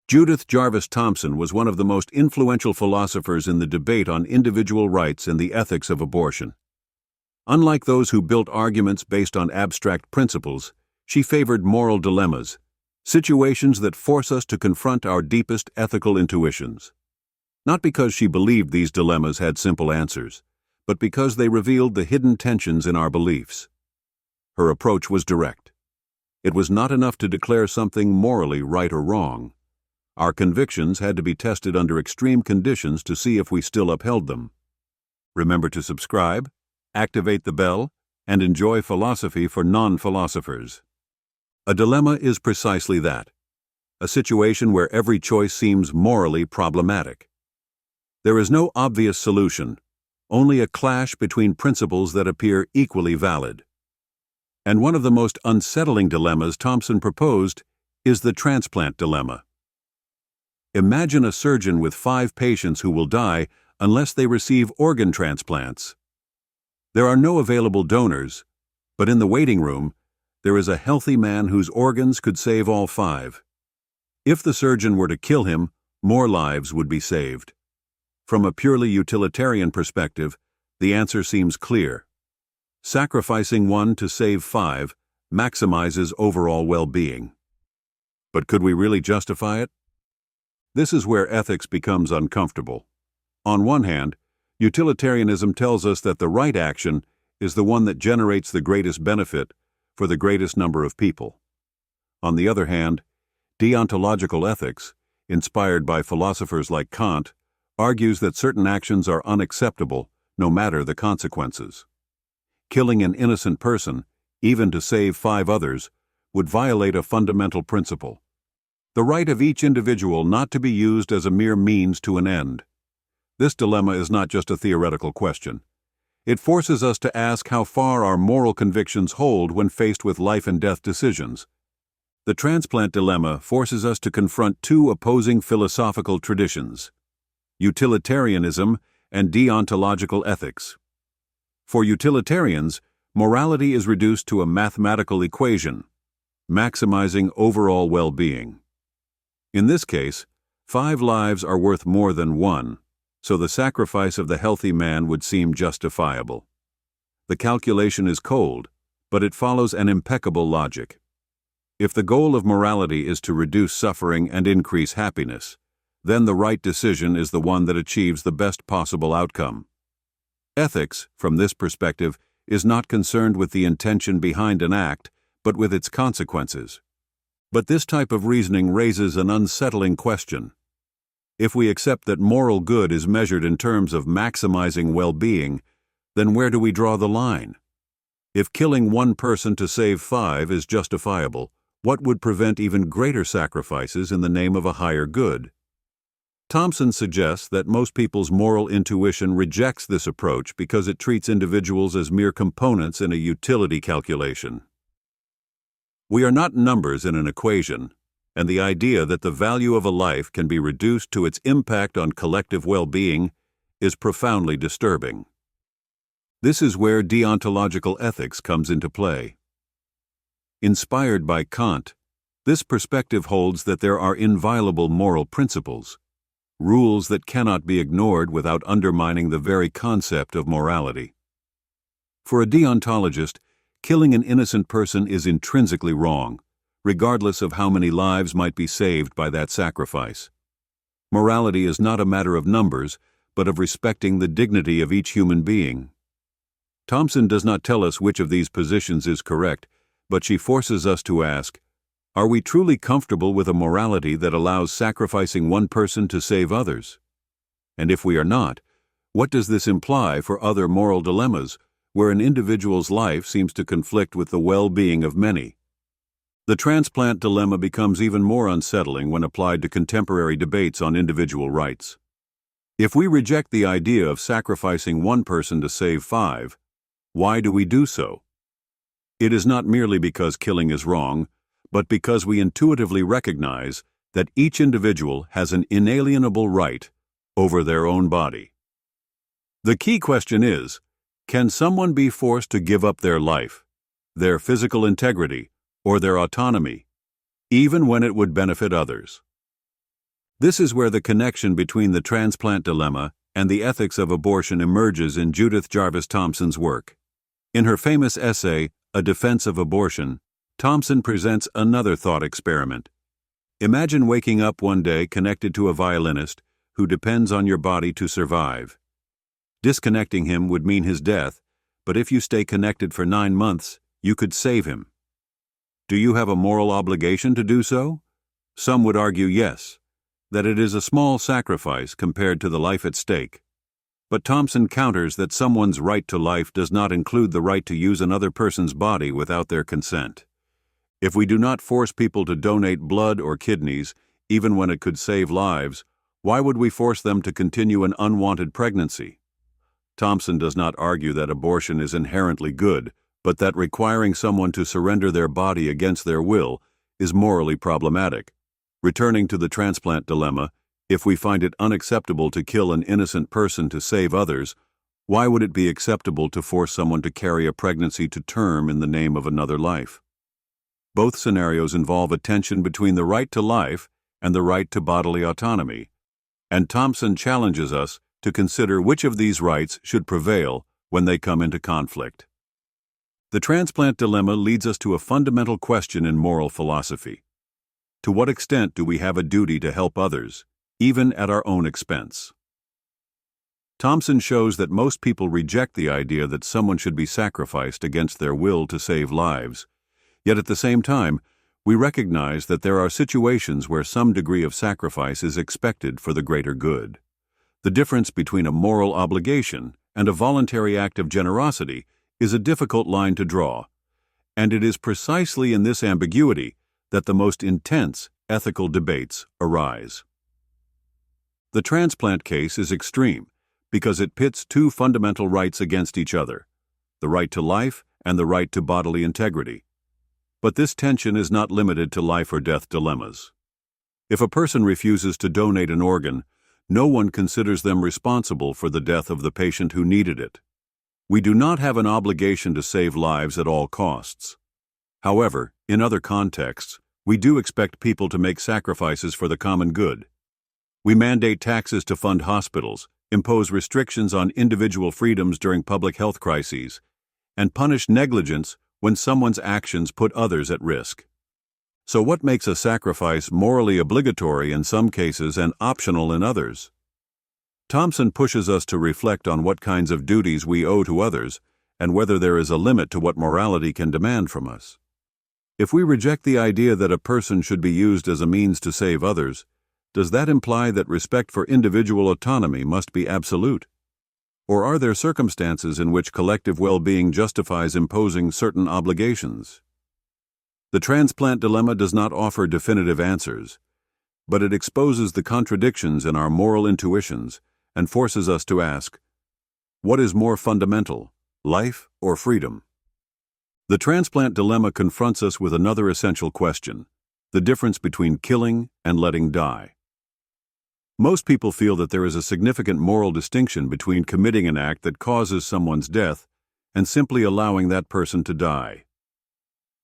Judith Jarvis Thomson was one of the most influential philosophers in the debate on individual rights and the ethics of abortion. Unlike those who built arguments based on abstract principles, she favored moral dilemmas, situations that force us to confront our deepest ethical intuitions. Not because she believed these dilemmas had simple answers, but because they revealed the hidden tensions in our beliefs. Her approach was direct. It was not enough to declare something morally right or wrong. Our convictions had to be tested under extreme conditions to see if we still upheld them. Remember to subscribe, activate the bell, and enjoy philosophy for non-philosophers. A dilemma is precisely that, a situation where every choice seems morally problematic. There is no obvious solution, only a clash between principles that appear equally valid. And one of the most unsettling dilemmas Thomson proposed is the transplant dilemma. Imagine a surgeon with 5 patients who will die unless they receive organ transplants. There are no available donors, but in the waiting room, there is a healthy man whose organs could save all 5. If the surgeon were to kill him, more lives would be saved. From a purely utilitarian perspective, the answer seems clear. Sacrificing one to save 5 maximizes overall well-being. But could we really justify it? This is where ethics becomes uncomfortable. On one hand, utilitarianism tells us that the right action is the one that generates the greatest benefit for the greatest number of people. On the other hand, deontological ethics, inspired by philosophers like Kant, argues that certain actions are unacceptable no matter the consequences. Killing an innocent person, even to save 5 others, would violate a fundamental principle: the right of each individual not to be used as a mere means to an end. This dilemma is not just a theoretical question. It forces us to ask how far our moral convictions hold when faced with life and death decisions. The transplant dilemma forces us to confront 2 opposing philosophical traditions: utilitarianism and deontological ethics. For utilitarians, morality is reduced to a mathematical equation, maximizing overall well-being. In this case, 5 lives are worth more than 1, so the sacrifice of the healthy man would seem justifiable. The calculation is cold, but it follows an impeccable logic. If the goal of morality is to reduce suffering and increase happiness, then the right decision is the one that achieves the best possible outcome. Ethics, from this perspective, is not concerned with the intention behind an act, but with its consequences. But this type of reasoning raises an unsettling question. If we accept that moral good is measured in terms of maximizing well-being, then where do we draw the line? If killing 1 person to save 5 is justifiable, what would prevent even greater sacrifices in the name of a higher good? Thomson suggests that most people's moral intuition rejects this approach because it treats individuals as mere components in a utility calculation. We are not numbers in an equation, and the idea that the value of a life can be reduced to its impact on collective well-being is profoundly disturbing. This is where deontological ethics comes into play. Inspired by Kant, this perspective holds that there are inviolable moral principles, rules that cannot be ignored without undermining the very concept of morality. For a deontologist, killing an innocent person is intrinsically wrong, regardless of how many lives might be saved by that sacrifice. Morality is not a matter of numbers, but of respecting the dignity of each human being. Thomson does not tell us which of these positions is correct, but she forces us to ask, are we truly comfortable with a morality that allows sacrificing 1 person to save others? And if we are not, what does this imply for other moral dilemmas where an individual's life seems to conflict with the well-being of many? The transplant dilemma becomes even more unsettling when applied to contemporary debates on individual rights. If we reject the idea of sacrificing 1 person to save 5, why do we do so? It is not merely because killing is wrong, but because we intuitively recognize that each individual has an inalienable right over their own body. The key question is, can someone be forced to give up their life, their physical integrity, or their autonomy, even when it would benefit others? This is where the connection between the transplant dilemma and the ethics of abortion emerges in Judith Jarvis Thomson's work. In her famous essay, A Defense of Abortion, Thomson presents another thought experiment. Imagine waking up one day connected to a violinist who depends on your body to survive. Disconnecting him would mean his death, but if you stay connected for 9 months, you could save him. Do you have a moral obligation to do so? Some would argue yes, that it is a small sacrifice compared to the life at stake. But Thomson counters that someone's right to life does not include the right to use another person's body without their consent. If we do not force people to donate blood or kidneys, even when it could save lives, why would we force them to continue an unwanted pregnancy? Thomson does not argue that abortion is inherently good, but that requiring someone to surrender their body against their will is morally problematic. Returning to the transplant dilemma, if we find it unacceptable to kill an innocent person to save others, why would it be acceptable to force someone to carry a pregnancy to term in the name of another life? Both scenarios involve a tension between the right to life and the right to bodily autonomy, and Thomson challenges us to consider which of these rights should prevail when they come into conflict. The transplant dilemma leads us to a fundamental question in moral philosophy. To what extent do we have a duty to help others, even at our own expense? Thomson shows that most people reject the idea that someone should be sacrificed against their will to save lives. Yet at the same time, we recognize that there are situations where some degree of sacrifice is expected for the greater good. The difference between a moral obligation and a voluntary act of generosity is a difficult line to draw, and it is precisely in this ambiguity that the most intense ethical debates arise. The transplant case is extreme because it pits two fundamental rights against each other, the right to life and the right to bodily integrity. But this tension is not limited to life or death dilemmas. If a person refuses to donate an organ, no one considers them responsible for the death of the patient who needed it. We do not have an obligation to save lives at all costs. However, in other contexts, we do expect people to make sacrifices for the common good. We mandate taxes to fund hospitals, impose restrictions on individual freedoms during public health crises, and punish negligence when someone's actions put others at risk. So what makes a sacrifice morally obligatory in some cases and optional in others? Thomson pushes us to reflect on what kinds of duties we owe to others and whether there is a limit to what morality can demand from us. If we reject the idea that a person should be used as a means to save others, does that imply that respect for individual autonomy must be absolute? Or are there circumstances in which collective well-being justifies imposing certain obligations? The transplant dilemma does not offer definitive answers, but it exposes the contradictions in our moral intuitions and forces us to ask, what is more fundamental, life or freedom? The transplant dilemma confronts us with another essential question, the difference between killing and letting die. Most people feel that there is a significant moral distinction between committing an act that causes someone's death and simply allowing that person to die.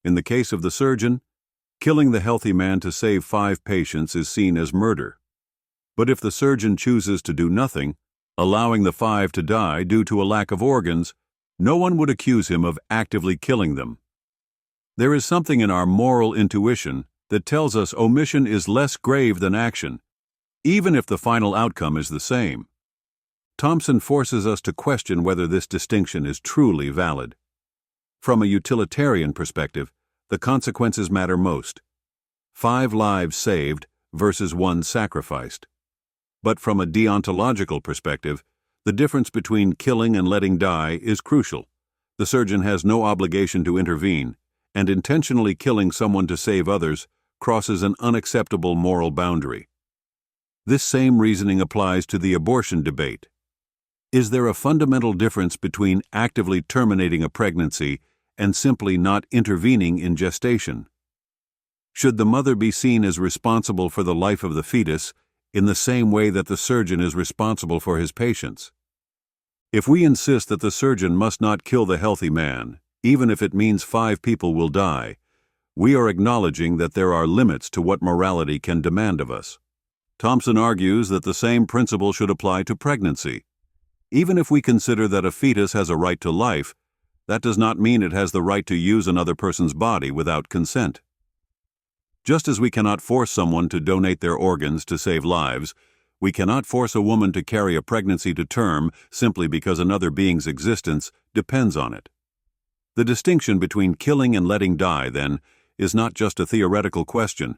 In the case of the surgeon, killing the healthy man to save 5 patients is seen as murder. But if the surgeon chooses to do nothing, allowing the 5 to die due to a lack of organs, no one would accuse him of actively killing them. There is something in our moral intuition that tells us omission is less grave than action, even if the final outcome is the same. Thomson forces us to question whether this distinction is truly valid. From a utilitarian perspective, the consequences matter most. 5 lives saved versus 1 sacrificed. But from a deontological perspective, the difference between killing and letting die is crucial. The surgeon has no obligation to intervene, and intentionally killing someone to save others crosses an unacceptable moral boundary. This same reasoning applies to the abortion debate. Is there a fundamental difference between actively terminating a pregnancy and simply not intervening in gestation? Should the mother be seen as responsible for the life of the fetus in the same way that the surgeon is responsible for his patients? If we insist that the surgeon must not kill the healthy man, even if it means 5 people will die, we are acknowledging that there are limits to what morality can demand of us. Thomson argues that the same principle should apply to pregnancy. Even if we consider that a fetus has a right to life, that does not mean it has the right to use another person's body without consent. Just as we cannot force someone to donate their organs to save lives, we cannot force a woman to carry a pregnancy to term simply because another being's existence depends on it. The distinction between killing and letting die, then, is not just a theoretical question.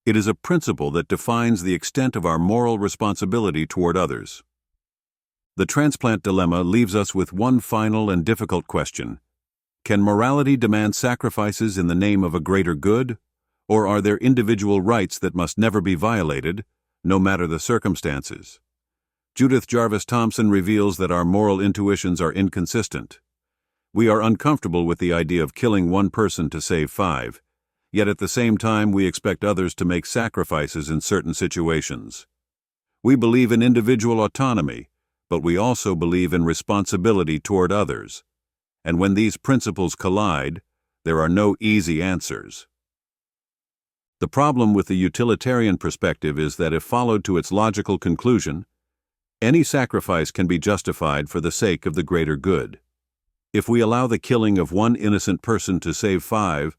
It is a principle that defines the extent of our moral responsibility toward others. The transplant dilemma leaves us with one final and difficult question. Can morality demand sacrifices in the name of a greater good, or are there individual rights that must never be violated, no matter the circumstances? Judith Jarvis Thomson reveals that our moral intuitions are inconsistent. We are uncomfortable with the idea of killing one person to save 5, yet at the same time we expect others to make sacrifices in certain situations. We believe in individual autonomy, but we also believe in responsibility toward others. And when these principles collide, there are no easy answers. The problem with the utilitarian perspective is that if followed to its logical conclusion, any sacrifice can be justified for the sake of the greater good. If we allow the killing of one innocent person to save 5,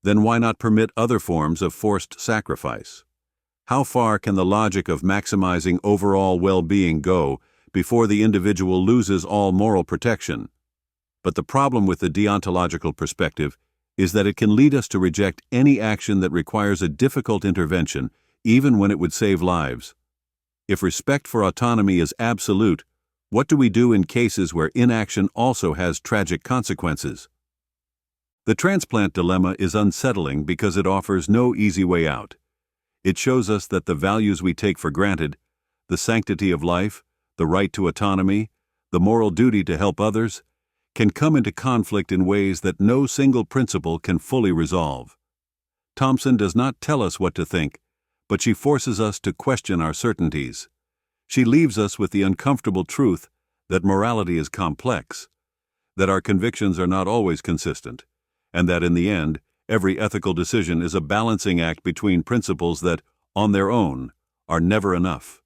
then why not permit other forms of forced sacrifice? How far can the logic of maximizing overall well-being go before the individual loses all moral protection? But the problem with the deontological perspective is that it can lead us to reject any action that requires a difficult intervention, even when it would save lives. If respect for autonomy is absolute, what do we do in cases where inaction also has tragic consequences? The transplant dilemma is unsettling because it offers no easy way out. It shows us that the values we take for granted, the sanctity of life, the right to autonomy, the moral duty to help others, can come into conflict in ways that no single principle can fully resolve. Thomson does not tell us what to think, but she forces us to question our certainties. She leaves us with the uncomfortable truth that morality is complex, that our convictions are not always consistent, and that in the end, every ethical decision is a balancing act between principles that, on their own, are never enough.